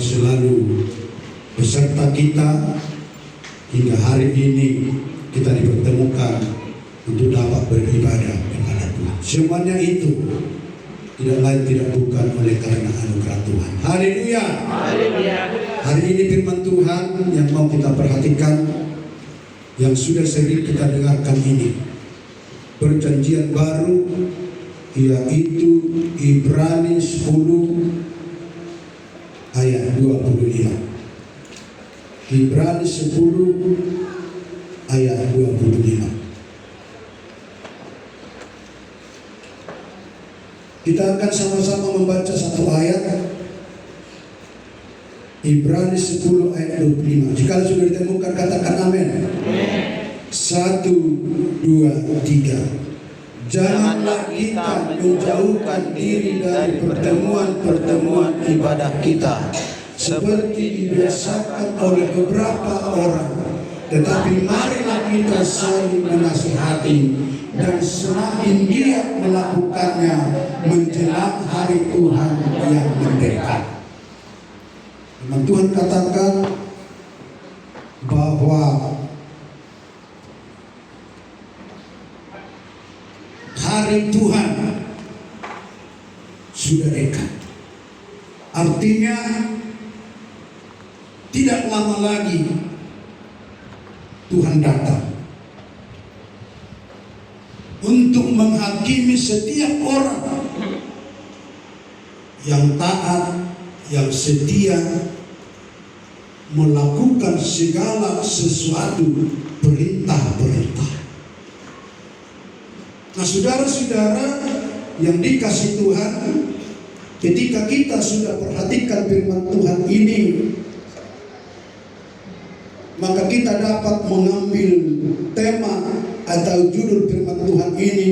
selalu beserta kita hingga hari ini kita dipertemukan untuk dapat beribadah kepada Tuhan. Semuanya itu tidak lain tidak bukan oleh karena anugerah Tuhan. Haleluya. Hari ini firman Tuhan yang mau kita perhatikan, yang sudah sering kita dengarkan ini, perjanjian baru, yaitu Ibrani 10 ayat 25. Ibrani 10 ayat 25. Kita akan sama-sama membaca satu ayat, Ibrani 10 ayat 25. Jika sudah ditemukan katakan amin. 1, 2, 3. Janganlah kita menjauhkan diri dari pertemuan-pertemuan ibadah kita seperti dibiasakan oleh beberapa orang, tetapi marilah kita saling menasihati, dan semakin giat melakukannya menjelang hari Tuhan yang mendekat. Firman Tuhan katakan bahwa hari Tuhan sudah dekat. Artinya tidak lama lagi Tuhan datang untuk menghakimi setiap orang yang taat, yang setia, melakukan segala sesuatu perintah-perintah. Nah, saudara-saudara yang dikasih Tuhan, ketika kita sudah perhatikan firman Tuhan ini, maka kita dapat mengambil tema atau judul firman Tuhan ini,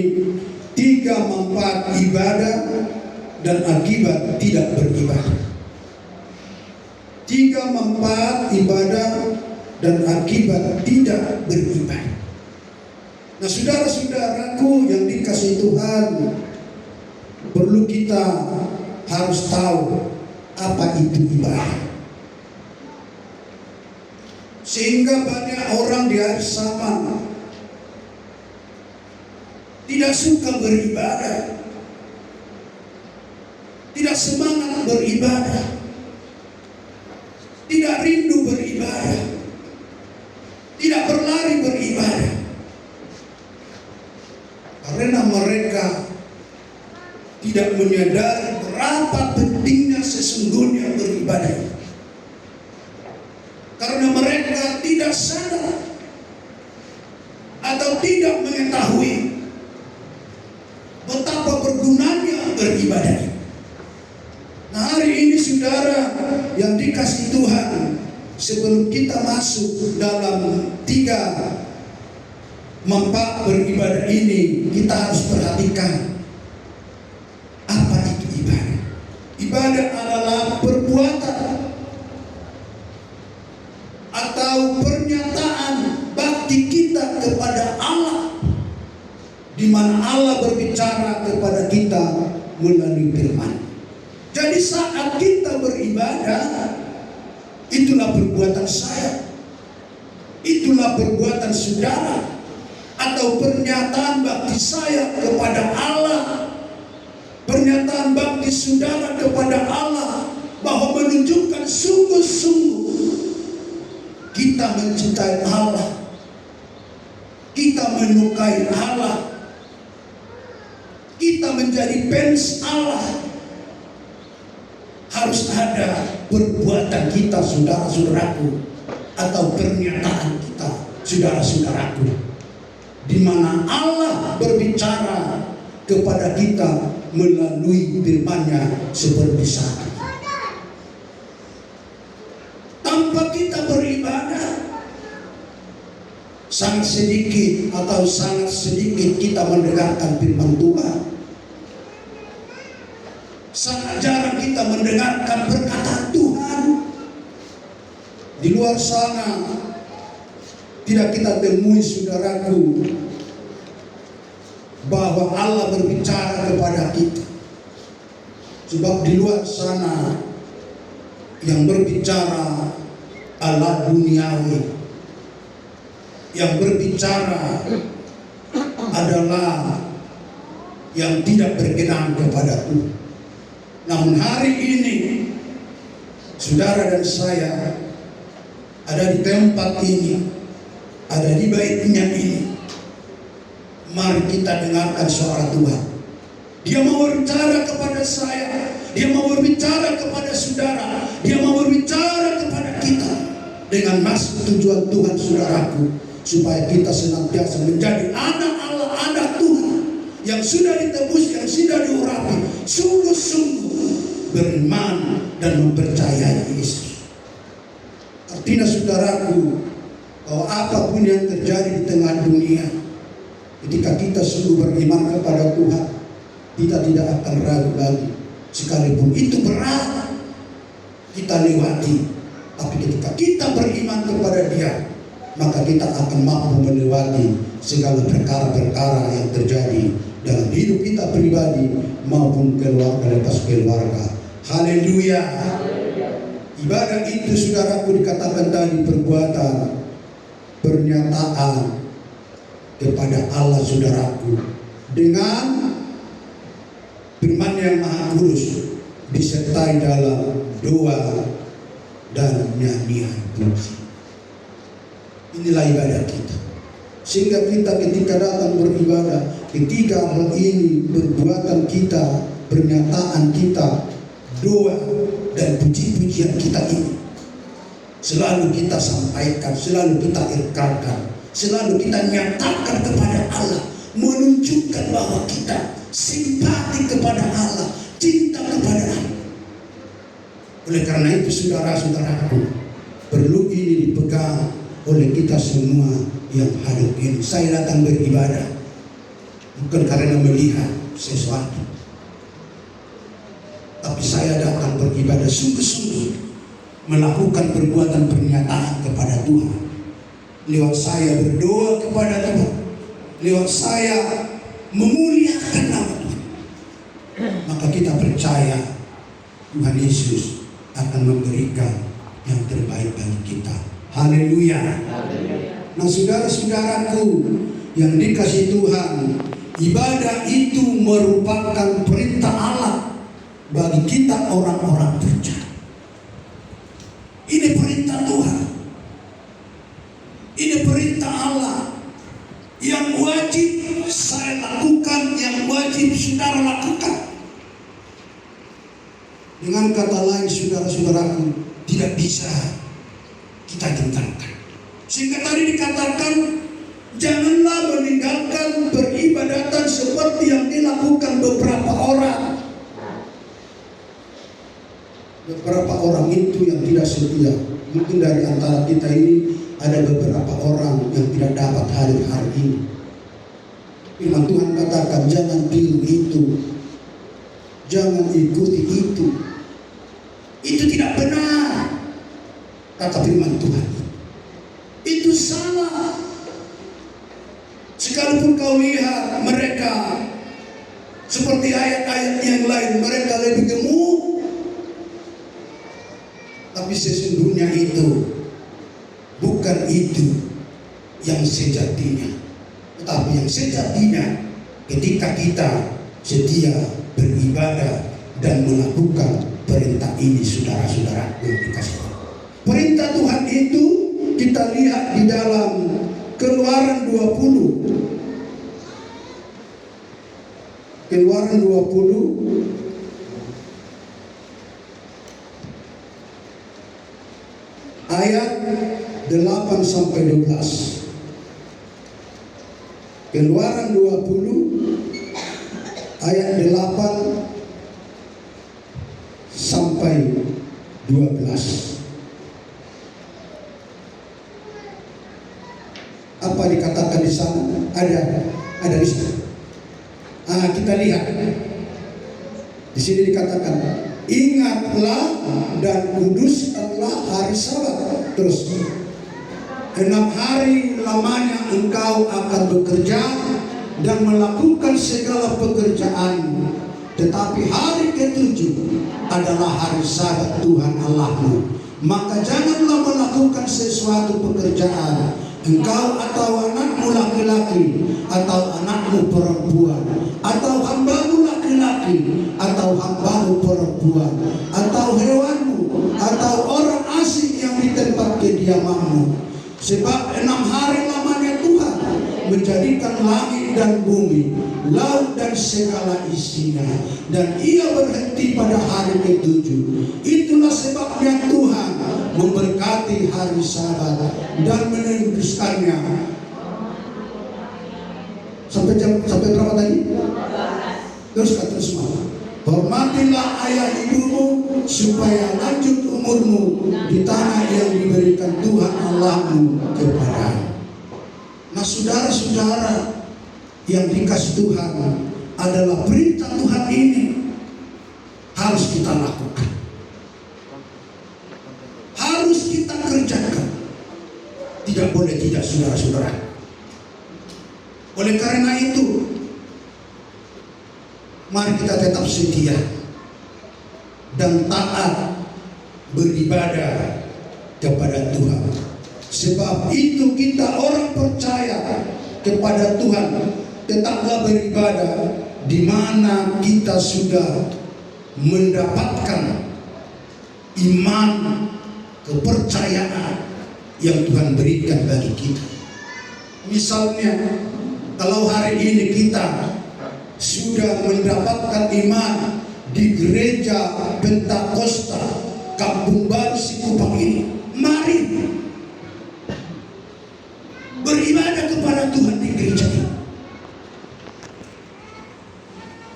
3 manfaat ibadah dan akibat tidak beribadah. 3 manfaat ibadah dan akibat tidak beribadah. Nah, saudara-saudaraku yang dikasih Tuhan, perlu kita harus tahu apa itu ibadah. Sehingga banyak orang di hari zaman tidak suka beribadah, tidak semangat beribadah, tidak rindu beribadah, tidak berlari beribadah, karena mereka tidak menyadari berapa pentingnya sesungguhnya beribadah. Karena mereka tidak sadar atau tidak mengetahui betapa bergunanya beribadah. Nah, hari ini saudara yang dikasih Tuhan, sebelum kita masuk dalam 3 manfaat beribadah ini, kita harus perhatikan apa itu ibadah. Ibadah adalah perbuatan atau pernyataan bakti kita kepada Allah, di mana Allah berbicara kepada kita melalui firman. Jadi saat kita beribadah, itulah perbuatan saya, itulah perbuatan saudara, atau pernyataan bakti saya kepada Allah, pernyataan bakti saudara kepada Allah, bahwa menunjukkan sungguh-sungguh kita mencintai Allah, kita menyukai Allah, kita menjadi fans Allah. Harus ada perbuatan kita, saudara-saudaraku, atau pernyataan kita, saudara-saudaraku, di mana Allah berbicara kepada kita melalui firman-Nya seperti saat ini. Tanpa kita beribadah, sangat sedikit atau sangat sedikit kita mendengarkan firman Tuhan. Sangat jarang kita mendengarkan perkataan Tuhan. Di luar sana tidak kita temui, saudaraku, bahwa Allah berbicara kepada kita. Sebab di luar sana yang berbicara ala duniawi, yang berbicara adalah yang tidak berkenan kepada Tuhan. Namun hari ini saudara dan saya ada di tempat ini, ada di baitnya ini. Mari kita dengarkan suara Tuhan. Dia mau berbicara kepada saya, dia mau berbicara kepada saudara, dia mau berbicara kepada kita dengan maksud tujuan Tuhan, saudaraku, supaya kita senantiasa menjadi anak Allah, anak Tuhan yang sudah ditebus, yang sudah diurapi, sungguh-sungguh beriman dan mempercayai Yesus. Artinya saudaraku, bahwa apapun yang terjadi di tengah dunia, ketika kita sungguh beriman kepada Tuhan, kita tidak akan ragu lagi. Sekalipun itu berat kita lewati, tapi ketika kita beriman kepada Dia, maka kita akan mampu melewati segala perkara-perkara yang terjadi dalam hidup kita pribadi maupun keluarga lepas keluarga. Haleluya. Ibadah itu, saudaraku, dikatakan tadi perbuatan, pernyataan kepada Allah, saudaraku, dengan firman yang maha kudus, disertai dalam doa dan nyanyian puji. Inilah ibadah kita. Sehingga kita ketika datang beribadah, ketika hal ini perbuatan kita, pernyataan kita, doa dan puji-pujian kita ini selalu kita sampaikan, selalu kita ikrarkan, selalu kita nyatakan kepada Allah, menunjukkan bahwa kita simpati kepada Allah, cinta kepada Allah. Oleh karena itu, saudara-saudaraku, perlu ini dipegang oleh kita semua yang hadir ini. Saya datang beribadah bukan karena melihat sesuatu, tapi saya datang beribadah sungguh-sungguh melakukan perbuatan pernyataan kepada Tuhan. Lewat saya berdoa kepada Tuhan, lewat saya memuliakan nama Tuhan, maka kita percaya Tuhan Yesus akan memberikan yang terbaik bagi kita. Haleluya. Nah, saudara-saudaraku yang dikasihi Tuhan, ibadah itu merupakan perintah Allah bagi kita orang-orang percaya. Ini perintah Tuhan, ini perintah Allah yang wajib saya lakukan, yang wajib saudara lakukan. Dengan kata lain, saudara-saudaraku, tidak bisa kita gentarkan. Sehingga tadi dikatakan, janganlah meninggalkan peribadatan seperti yang dilakukan beberapa orang. Beberapa orang itu yang tidak setia. Mungkin dari antara kita ini ada beberapa orang yang tidak dapat hadir hari ini. Firman Tuhan katakan, jangan tiru itu, jangan ikuti itu. Itu tidak benar, kata firman Tuhan. Itu salah. Sekalipun kau lihat mereka seperti ayat-ayat yang lain, mereka lebih gemuk, tapi sesungguhnya itu bukan itu yang sejatinya. Tetapi yang sejatinya ketika kita setia beribadah dan melakukan perintah ini, saudara-saudara yang dikasihi Allah. Perintah Tuhan itu kita lihat di dalam Keluaran 20. Keluaran 20 ayat 8 sampai 12. Keluaran 20 ayat 8 sampai 12. Apa dikatakan di sana? Ada di sana. Kita lihat. Di sini dikatakan, ingatlah dan kuduskanlah hari Sabat. Terus, 6 hari lamanya engkau akan bekerja dan melakukan segala pekerjaan. Tetapi hari ketujuh adalah hari Sabat Tuhan Allahmu. Maka janganlah melakukan sesuatu pekerjaan, engkau atau anakmu laki-laki, atau anakmu perempuan, atau hambamu laki-laki, atau hambamu perempuan, atau hewanmu, atau orang asing yang di tempat kediamanmu. Sebab 6 hari lamanya Tuhan menjadikan langit dan bumi, laut dan segala isinya, dan ia berhenti pada hari ketujuh. Itulah sebabnya Tuhan memberkati hari Sabat dan menentukannya. Sampai berapa tadi? Terus kata semua, hormatilah ayah ibumu supaya lanjut umurmu di tanah yang diberikan Tuhan Allahmu kepadamu. Nah, saudara-saudara yang dikasih Tuhan, adalah perintah Tuhan ini harus kita lakukan, harus kita kerjakan. Tidak boleh tidak, saudara-saudara. Oleh karena itu, mari kita tetap setia dan taat beribadah kepada Tuhan. Sebab itu kita orang percaya kepada Tuhan, tetaplah beribadah di mana kita sudah mendapatkan iman, kepercayaan yang Tuhan berikan bagi kita. Misalnya, kalau hari ini kita sudah mendapatkan iman di gereja Pentakosta Kampung Baru Sikupang ini, mari beribadah kepada Tuhan di gereja ini,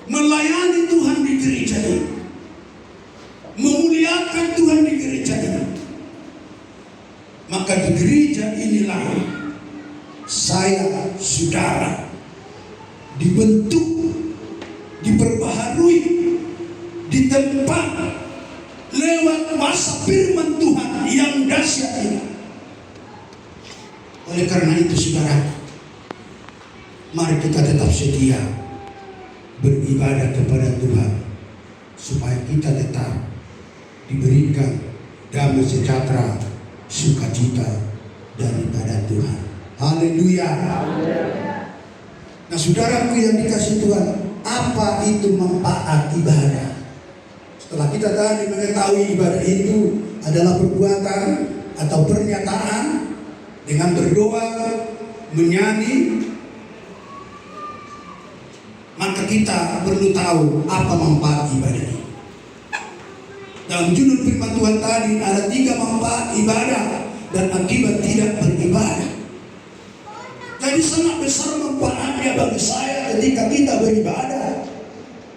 melayani Tuhan di gereja ini, memuliakan Tuhan di gereja ini. Maka di gereja inilah saya, saudara, dibentuk, diperbaharui, ditempa lewat masa firman Tuhan yang dahsyat ini. Oleh karena itu, saudara, mari kita tetap setia beribadah kepada Tuhan, supaya kita tetap diberikan damai sejahtera, sukacita daripada Tuhan. Haleluya. Nah, saudaraku yang dikasih Tuhan, apa itu manfaat ibadah? Setelah kita tadi mengetahui ibadah itu adalah perbuatan atau pernyataan dengan berdoa, menyanyi, maka kita perlu tahu apa manfaat ibadah ini. Dalam judul firman Tuhan tadi ada 3 manfaat ibadah dan akibat tidak beribadah. Jadi sangat besar manfaatnya bagi saya ketika kita beribadah.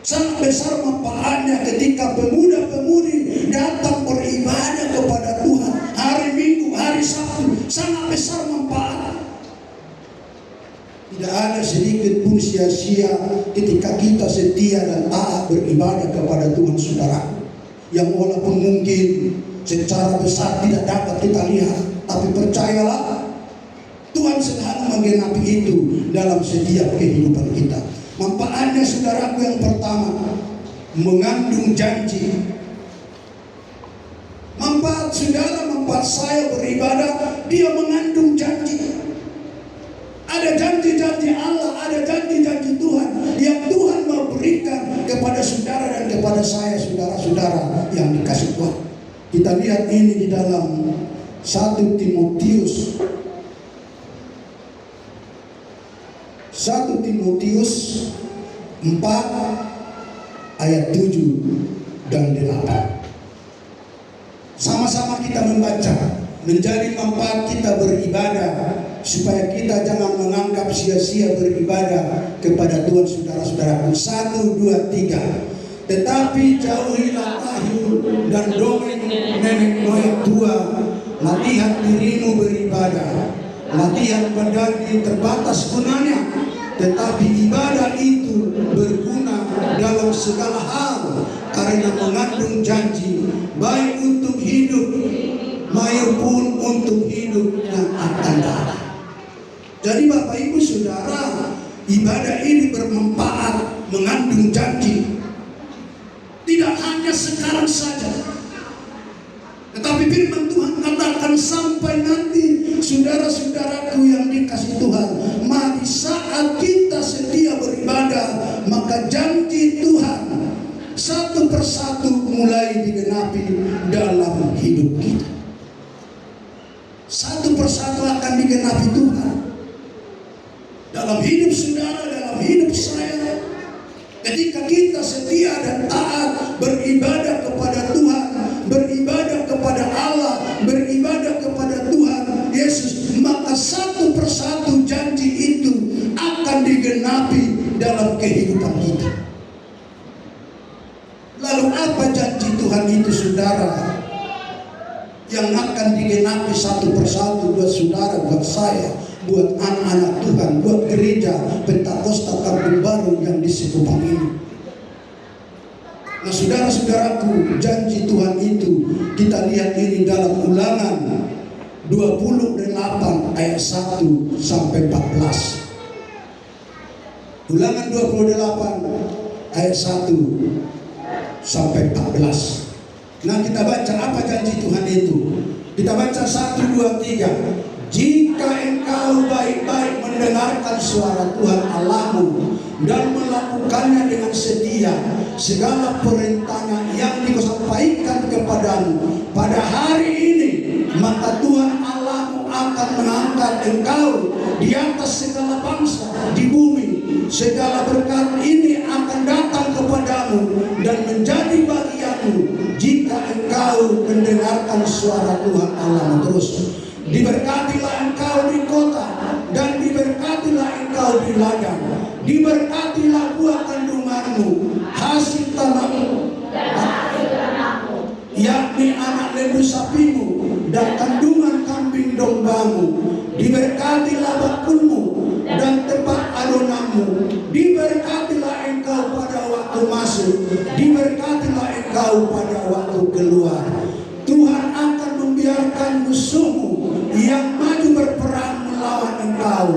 Sangat besar manfaatnya ketika pemuda-pemudi datang beribadah kepada Tuhan hari Minggu, hari Sabtu. Sangat besar manfaat. Tidak ada sedikit pun sia-sia ketika kita setia dan taat beribadah kepada Tuhan, saudara. Yang walaupun mungkin secara besar tidak dapat kita lihat, tapi percayalah, Tuhan selalu menggenapi itu dalam setiap kehidupan kita. Manfaatnya, saudaraku, yang pertama, mengandung janji. Manfaat saudara, manfaat saya beribadah, dia mengandung janji. Ada janji-janji Allah, ada janji-janji Tuhan yang Tuhan mau berikan kepada saudara dan kepada saya, saudara-saudara yang dikasih Tuhan. Kita lihat ini di dalam 1 Timotius 4 ayat 7 dan 8. Sama-sama kita membaca, menjadi manfaat kita beribadah, supaya kita jangan menganggap sia-sia beribadah kepada Tuhan, saudara-saudaraku. 1, 2, 3. Tetapi jauhilah tahil dan dongeng nenek moyang tua, latihan dirimu beribadah. Latihan badan terbatas gunanya, tetapi ibadah itu berguna dalam segala hal, karena mengandung janji, baik untuk hidup maupun untuk hidup yang akan datang. Jadi Bapak Ibu Saudara, ibadah ini bermanfaat, mengandung janji. Tetapi firman Tuhan katakan sampai nanti, saudara-saudaraku yang dikasih Tuhan, mari saat kita setia beribadah, maka janji Tuhan satu persatu mulai digenapi dalam hidup kita. Satu persatu akan digenapi Tuhan dalam hidup saudara, dalam hidup saya. Ketika kita setia dan taat beribadah kepada Tuhan, beribadah kepada Allah, beribadah kepada Tuhan Yesus, maka satu persatu janji itu akan digenapi dalam kehidupan kita. Lalu apa janji Tuhan itu, saudara, yang akan digenapi satu persatu buat saudara, buat saya, buat anak-anak Tuhan, buat gereja Pentakosta Kampung Baru yang di Sekupang ini? Nah, saudara-saudaraku, janji Tuhan itu kita lihat ini dalam Ulangan 28 ayat 1 sampai 14. Ulangan 28 ayat 1 sampai 14. Nah, kita baca apa janji Tuhan itu. Kita baca 1, 2, 3. Jika engkau baik-baik mendengarkan suara Tuhan Allahmu dan melakukannya dengan setia, segala perintahnya yang disampaikan kepadamu pada hari ini, maka Tuhan Allahmu akan mengangkat engkau di atas segala bangsa di bumi. Segala berkat ini akan datang kepadamu dan menjadi bagianmu jika engkau mendengarkan suara Tuhan Allahmu. Terus, diberkatilah engkau di kota dan diberkatilah engkau di ladang. Diberkatilah buah kandunganmu, hasil tanahmu, yakni anak lembu sapimu dan kandungan kambing dombamu. Diberkatilah bakulmu dan tempat adonanmu. Diberkatilah engkau pada waktu masuk, diberkatilah engkau pada waktu keluar. Tuhan akan membiarkan musuhmu yang maju berperang melawan engkau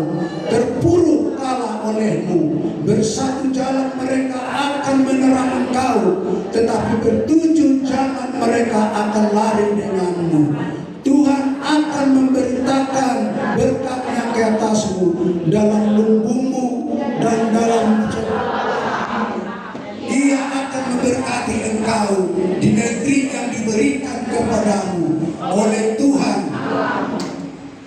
terpuruk kalah olehmu. Bersatu jalan mereka akan menyerang engkau, tetapi bertujuh jalan mereka akan lari denganmu. Tuhan akan memberitakan berkatnya ke atasmu dalam lumbungmu dan dalam Ia akan memberkati engkau di negeri yang diberikan kepadamu oleh Tuhan.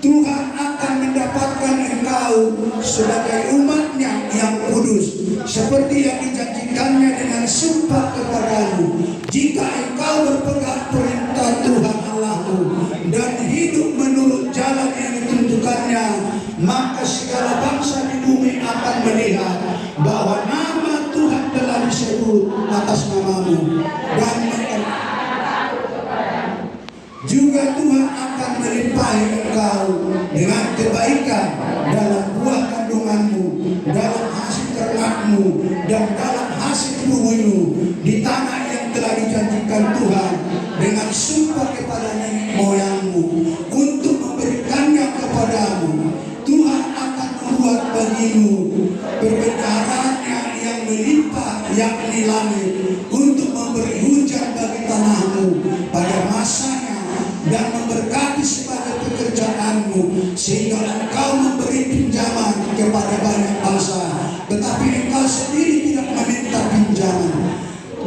Tuhan akan mendapatkan engkau sebagai umatnya yang kudus, seperti yang dijanjikannya dengan sumpah kepadamu. Jika engkau berpegang perintah Tuhan Allahmu dan hidup menurut jalan yang ditunjukkannya, maka segala bangsa di bumi akan melihat bahwa nama Tuhan telah disebut atas namamu, dan juga Tuhan akan melimpahi engkau dengan kebaikan dalam buah kandunganmu, dalam hasil ternakmu, dan dalam hasil bumimu di tanah yang telah dijanjikan Tuhan dengan sumpah kepada nenek moyangmu untuk memberikannya kepadamu. Tuhan akan membuat bagimu perbendaharaannya yang melimpah, yakni langit, untuk memberi hujan bagi tanahmu pada masanya dan memberkati sebagai pekerjaanmu, sehingga engkau memberi pinjaman kepada banyak bangsa, tetapi engkau sendiri tidak meminta pinjaman.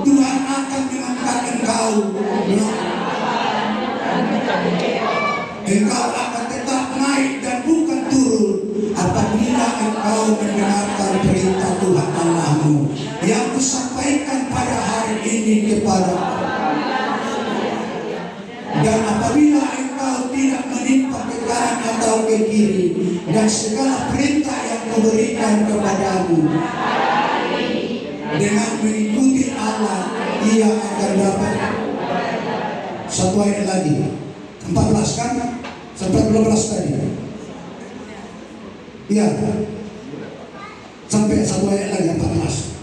Tuhan akan mengangkat engkau, engkau akan tetap naik dan bukan turun apabila engkau mendengarkan perintah Tuhan Allahmu yang kusampaikan pada hari ini kepada. Dan apabila engkau tidak menimpa ke kanan atau ke kiri, dan segala perintah yang kuberikan kepadamu dengan mengikuti Allah, ia akan dapat. Satu ayat lagi, 14 kan? Sampai 12 tadi. Iya. Sampai satu ayat lagi 14.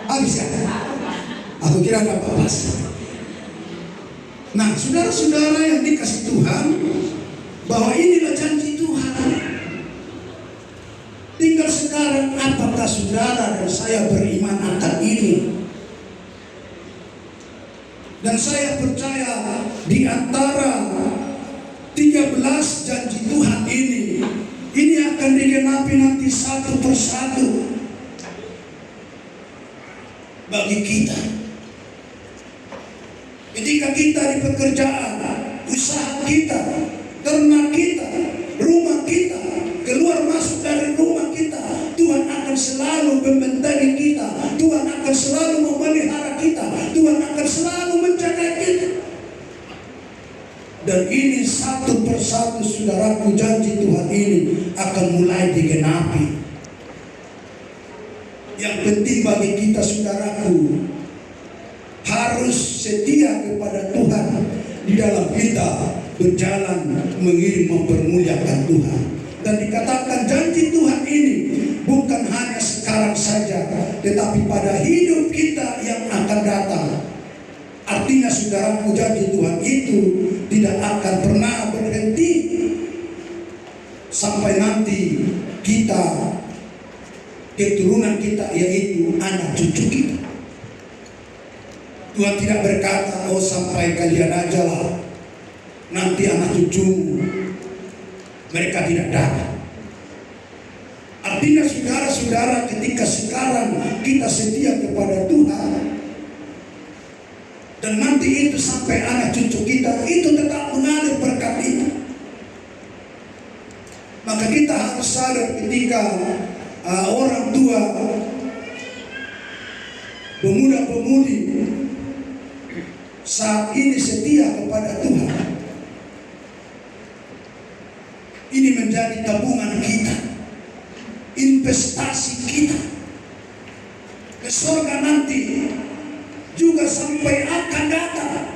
Habis ya? Aku kira ada 14. Nah, saudara-saudara yang dikasih Tuhan, bahwa inilah janji Tuhan. Tinggal sekarang apakah saudara dan saya beriman akan ini? Dan saya percaya di antara 13 janji Tuhan ini akan digenapi nanti satu persatu bagi kita. Ketika kita di pekerjaan, usaha kita, ternak kita, rumah kita, keluar masuk dari rumah kita, Tuhan akan selalu membentengi kita, Tuhan akan selalu memelihara kita, Tuhan akan selalu menjaga kita. Dan ini satu persatu saudaraku, janji Tuhan ini akan mulai digenapi. Yang penting bagi kita saudaraku, harus setia kepada Tuhan di dalam kita berjalan mengiring mempermuliakan Tuhan. Dan dikatakan janji Tuhan ini bukan hanya sekarang saja, tetapi pada hidup kita yang akan datang. Artinya saudaraku, janji Tuhan itu tidak akan pernah berhenti sampai nanti kita, keturunan kita, yaitu anak cucu kita. Tuhan tidak berkata, oh sampai kalian aja lah, nanti anak cucumu mereka tidak datang. Artinya saudara-saudara, ketika sekarang kita setia kepada Tuhan, dan nanti itu sampai anak cucu kita itu tetap mengalir berkat itu. Maka kita harus sadar ketika orang tua, pemuda-pemudi saat ini setia kepada Tuhan, ini menjadi tabungan kita, investasi kita ke surga nanti juga sampai akan datang.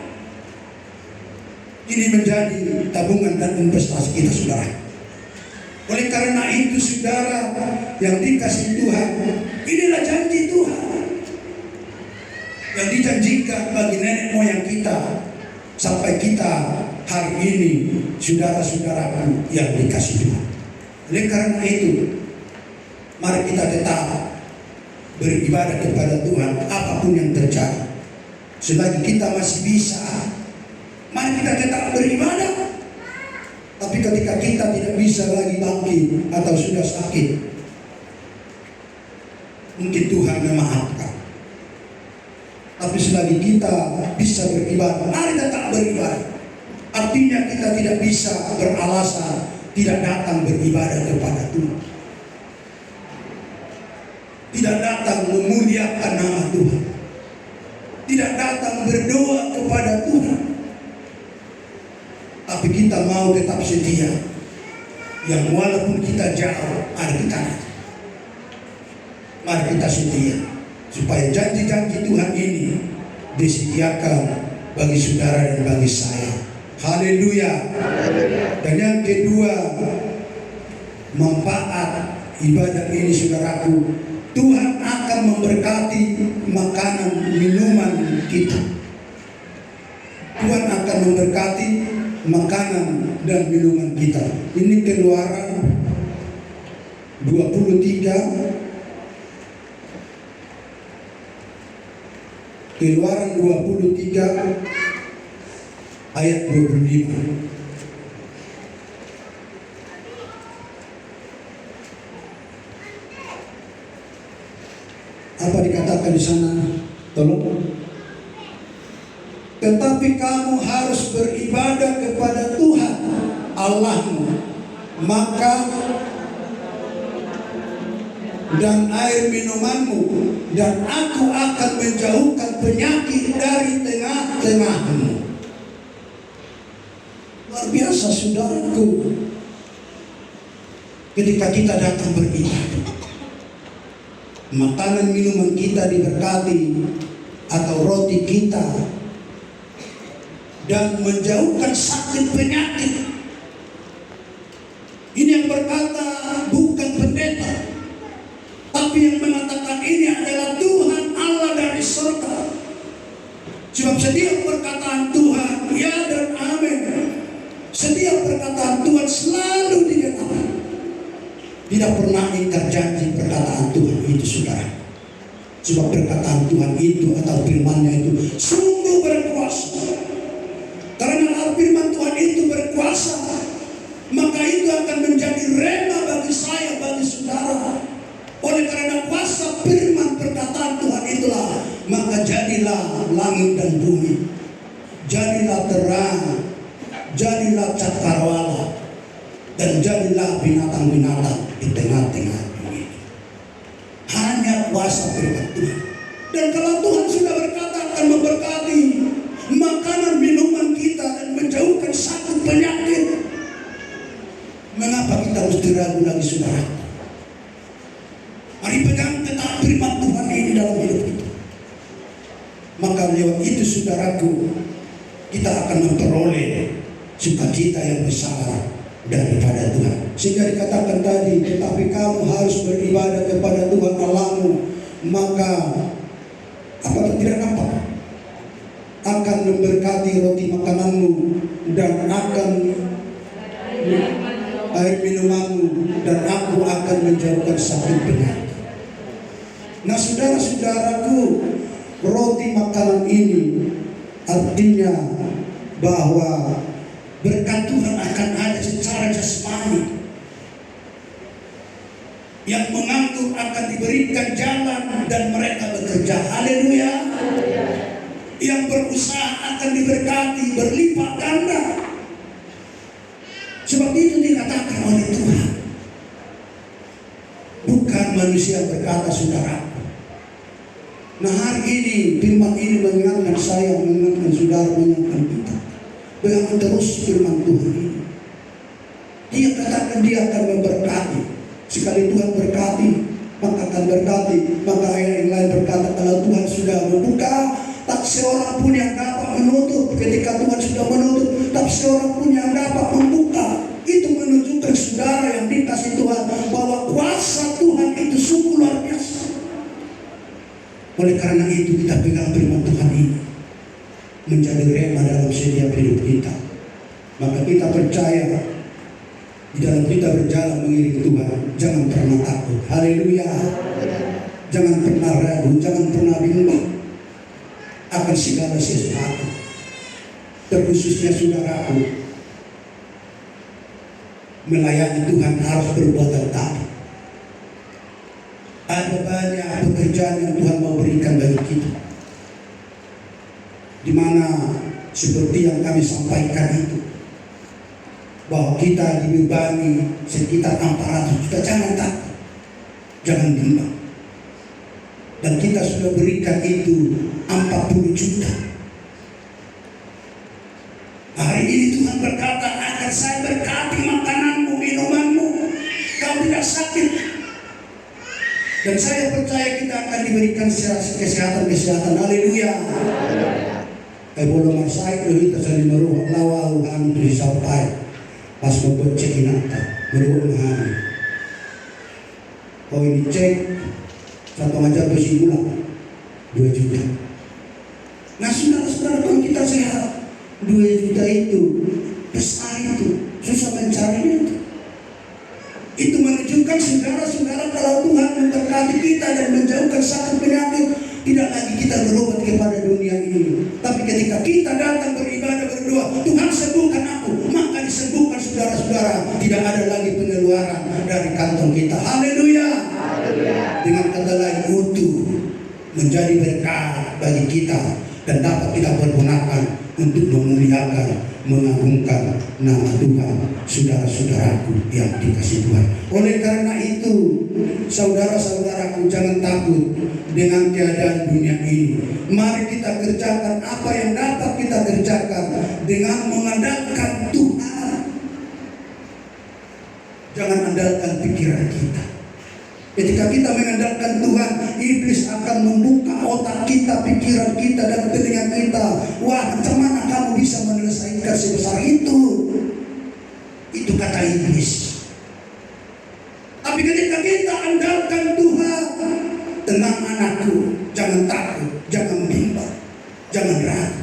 Ini menjadi tabungan dan investasi kita saudara. Oleh karena itu saudara yang dikasih Tuhan, inilah janji Tuhan yang dijanjikan bagi nenek moyang kita sampai kita hari ini, saudara-saudaraku yang dikasih Tuhan. Oleh karena itu, mari kita tetap beribadah kepada Tuhan apapun yang terjadi. Selagi kita masih bisa, mari kita tetap beribadah. Tapi ketika kita tidak bisa lagi bangkit atau sudah sakit, mungkin Tuhan memaafkan. Tapi selagi kita bisa beribadah, mari tetap beribadah. Artinya kita tidak bisa beralasan tidak datang beribadah kepada Tuhan, tidak datang memuliakan nama Tuhan, tidak datang berdoa kepada Tuhan. Tapi kita mau tetap setia, yang walaupun kita jauh, mari kita datang. Mari kita setia, supaya janji-janji Tuhan ini disediakan bagi saudara dan bagi saya. Haleluya. Dan yang kedua, manfaat ibadah ini saudaraku, Tuhan akan memberkati makanan minuman kita. Tuhan akan memberkati makanan dan minuman kita. Ini Keluaran 23, Keluaran 23 ayat 25. Apa dikatakan di sana? Tolong. Tetapi kamu harus beribadah kepada Tuhan Allahmu, maka dan air minumanmu, dan aku akan menjauhkan penyakit dari tengah-tengahmu. Luar biasa saudaraku, ketika kita datang beribadah, makanan minuman kita diberkati atau roti kita, dan menjauhkan sakit penyakit. Ini yang berkata bukan pendeta, tapi yang mengatakan ini adalah Tuhan Allah dari surga. Sebab setiap perkataan Tuhan ya dan amin, setiap perkataan Tuhan selalu digenapi. Tidak pernah ingkar janji perkataan Tuhan itu saudara. Sebab perkataan Tuhan itu atau firman-Nya itu sungguh berkuasa. Karena kuasa, maka itu akan menjadi rema bagi saya, bagi saudara. Oleh karena kuasa firman perkataan Tuhan itulah, maka jadilah langit dan bumi, jadilah terang, jadilah cakrawala, dan jadilah binatang-binatang di tengah-tengah bumi. Hanya kuasa firman Tuhan. Dan kalau Tuhan sudah berkata akan memberkati makanan minuman kita dan menjauhkan sakit penyakit, mengapa kita mesti ragu lagi, saudara? Mari pegang tetap firman Tuhan ini dalam hidup kita. Maka lewat itu, saudaraku, kita akan memperoleh sukacita yang besar daripada Tuhan. Sehingga dikatakan tadi, tetapi kamu harus beribadah kepada Tuhan Allahmu, maka apa tidak nampak akan memberkati roti makananmu dan akan air minumanmu, dan aku akan menjauhkan sakit penyakit. Nah, saudara-saudaraku, roti makanan ini artinya bahwa berkat Tuhan akan ada secara jasmani. Yang mengantuk akan diberikan jalan dan mereka bekerja. Haleluya. Yang berusaha akan diberkati berlipat ganda. Sebab itu dikatakan oleh Tuhan. Bukan manusia berkata, saudara. Nah, hari ini firman ini mengingatkan saya, mengingatkan saudara, mengingatkan kita. Pegang terus firman Tuhan ini. Dia katakan dia akan memberkati. Sekali Tuhan berkati, maka akan berkati. Maka ayat yang lain berkata, kalau Tuhan sudah membuka, tak seorang pun yang dapat menutup. Ketika Tuhan sudah menutup, tak seorang pun yang dapat membuka. Itu menunjukkan saudara yang dikasih Tuhan bahwa kuasa Tuhan itu sungguh luar biasa. Oleh karena itu kita pegang firman Tuhan ini menjadi rema dalam setiap hidup kita. Maka kita percaya di dalam kita berjalan mengiring Tuhan, jangan pernah takut. Haleluya. Jangan pernah ragu, jangan pernah bimbang akan segala sesuatu. Terkhususnya saudaraku, melayani Tuhan harus berbuat taat. Ada banyak pekerjaan yang Tuhan mau berikan bagi kita, di mana seperti yang kami sampaikan itu, bahwa kita dibebani sekitar 400 juta. Jangan takut, jangan bimbang. Dan kita sudah berikan itu 40 juta. Hari ini Tuhan berkata, akan saya berkati makananmu, minumanmu, kau tidak sakit. Dan saya percaya kita akan diberikan kesehatan. Haleluya. Bolong saya itu tadi meruah lawal kami itu disampai pas membuat cek inata meruah kami. Kau ini cek satu aja besi gula 2 juta. Nah, saudara-saudara, kalau kita sehat 2 juta itu besar, itu susah mencarinya itu. Itu menunjukkan saudara-saudara kalau Tuhan memberkati kita dan menjauhkan sakit penyakit, tidak lagi kita berobat kepada dunia ini. Tapi ketika kita datang beribadah berdoa, Tuhan sembuhkan aku, maka disembuhkan saudara-saudara. Tidak ada lagi pengeluaran dari kantong kita. Haleluya. Dengan kata lain, utuh menjadi berkat bagi kita dan dapat kita pergunakan untuk memuliakan, mengagungkan nama Tuhan, saudara-saudaraku yang dikasihi Tuhan. Oleh karena itu, saudara-saudaraku, jangan takut dengan keadaan dunia ini. Mari kita kerjakan apa yang dapat kita kerjakan dengan mengandalkan Tuhan. Jangan andalkan pikiran kita. Ketika kita mengandalkan Tuhan, iblis akan membuka otak kita, pikiran kita, dan telinga kita. Wah, macam mana kamu bisa menyelesaikan sebesar itu? Itu kata iblis. Tapi ketika kita andalkan Tuhan, tenang anakku, jangan takut, jangan bimbang, jangan ragu.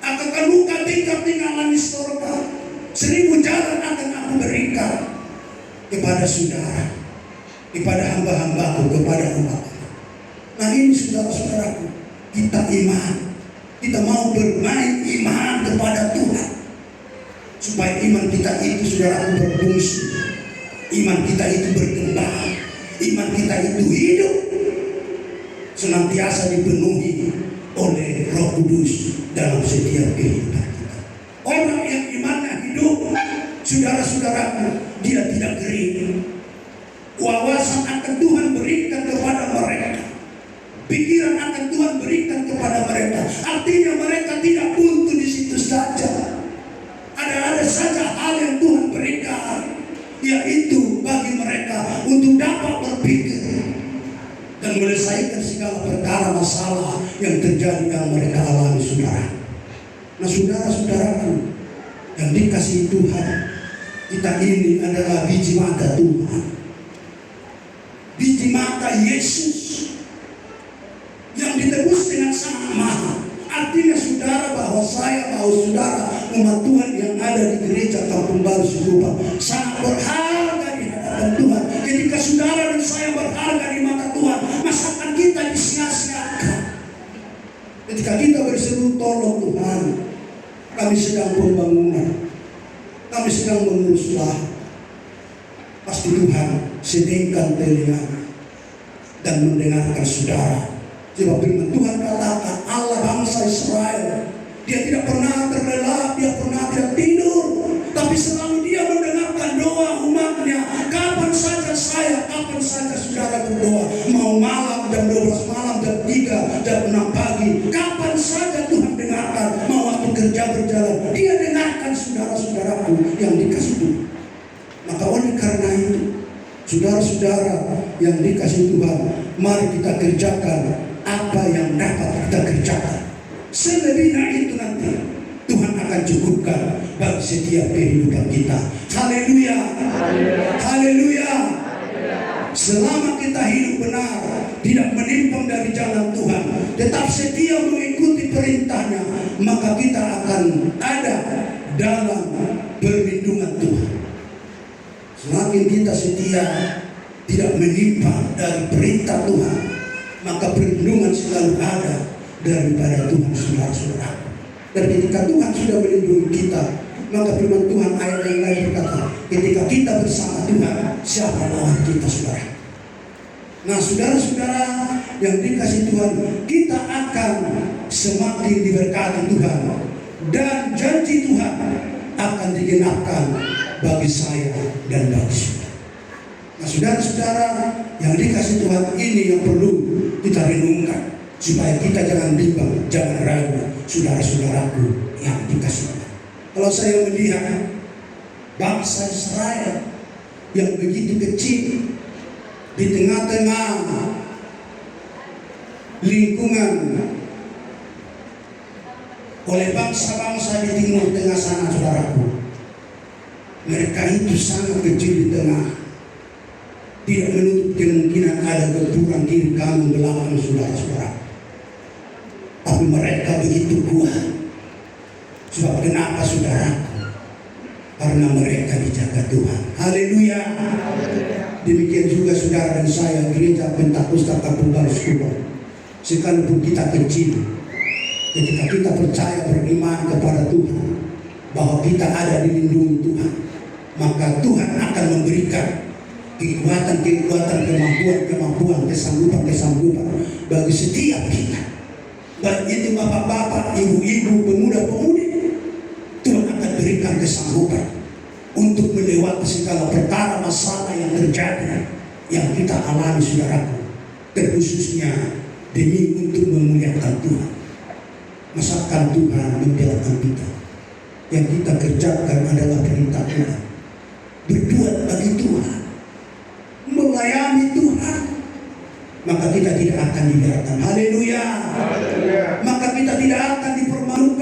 Akan buka tingkap-tingkalan di surga. 1000 jalan akan aku berikan kepada saudara, kepada hamba-hambaku, kepada umat. Nah, ini saudara-saudaraku, kita iman. Kita mau bermain iman kepada Tuhan. supaya iman kita itu, saudara, berfungsi, iman kita itu berkembang, iman kita itu hidup, senantiasa dipenuhi oleh Roh Kudus dalam setiap kehidupan kita. Orang yang imannya hidup, saudara-saudaraku, dia tidak kering. Wawasan akan Tuhan berikan kepada mereka, pikiran akan Tuhan berikan kepada mereka. Artinya mereka tidak buntu di situ saja. Ada saja hal yang Tuhan berikan, yaitu bagi mereka untuk dapat berpikir dan menyelesaikan segala perkara masalah yang terjadi yang mereka alami, saudara. Nah, saudara-saudaraku yang dikasihi Tuhan, kita ini adalah biji mata Tuhan, biji mata Yesus yang ditebus dengan sangat mahal. Artinya saudara, bahwa saudara umat Tuhan yang ada di gereja Kampung Baru Sikupa sangat berharga di hadapan Tuhan. Ketika saudara dan saya berharga di mata Tuhan, masakan kita disia-siakan. Ketika kita berseru, tolong Tuhan, kami sedang pembangunan, kami sedang mengurus lahan, pasti Tuhan sediakan telinga dan mendengarkan saudara. Sebab firman Tuhan katakan, Allah bangsa Israel, dia tidak pernah terlelap, dia pernah tidak tidur, tapi selalu dia mendengarkan doa umatnya. Kapan saja saya, kapan saja saudara berdoa, mau malam jam 12 malam, jam 3, jam 6 pagi, kapan saja Tuhan dengarkan. Mau waktu kerja berjalan, dia dengarkan saudara-saudaraku yang dikasih Tuhan. Maka oleh karena itu, saudara-saudara yang dikasih Tuhan, mari kita kerjakan apa yang dapat kita kerjakan. Selebihnya itu nanti Tuhan akan cukupkan bagi setiap kehidupan kita. Haleluya, haleluya. Selama kita hidup benar, tidak menyimpang dari jalan Tuhan, tetap setia mengikuti perintahnya, maka kita akan ada dalam perlindungan Tuhan. Semakin kita setia, tidak menyimpang dari perintah Tuhan, maka perlindungan selalu ada daripada Tuhan, saudara-saudara. Dan ketika Tuhan sudah melindungi kita, maka firman Tuhan ayat yang lain berkata, ketika kita bersama Tuhan, siapa lawan kita, saudara? Nah, saudara-saudara yang dikasih Tuhan, kita akan semakin diberkati Tuhan, dan janji Tuhan akan digenapkan bagi saya dan bagi saudara. Nah, saudara-saudara yang dikasih Tuhan, ini yang perlu kita renungkan, supaya kita jangan bimbang, jangan ragu, saudara-saudaraku yang dikasih Tuhan. Kalau saya melihat bangsa Israel yang begitu kecil di tengah-tengah lingkungan oleh bangsa-bangsa di timur tengah sana, saudaraku, mereka itu sangat kecil di tengah. Tidak menutup kemungkinan ada keturunan kiri kanan belakang, saudara-saudara. Tapi mereka begitu kuat. Sebab kenapa, saudara? Karena mereka dijaga Tuhan. Haleluya. Demikian juga saudara dan saya, gereja Pentakosta Kampung Baru Sikupa. Sekalipun kita kecil, ketika kita percaya beriman kepada Tuhan, bahwa kita ada dilindungi Tuhan, maka Tuhan akan memberikan kekuatan-kekuatan, kemampuan, kesanggupan bagi setiap kita. Baik itu bapak-bapak, ibu-ibu, pemuda-pemudi, Tuhan akan berikan kesanggupan untuk melewati segala perkara masalah yang terjadi, yang kita alami, saudaraku, terkhususnya demi untuk memuliakan Tuhan. Masakan Tuhan membiarkan kita, yang kita kerjakan adalah perintah Tuhan, berbuat bagi Tuhan, melayani Tuhan, maka kita tidak akan dibiarkan. Haleluya. Maka kita tidak akan dipermalukan.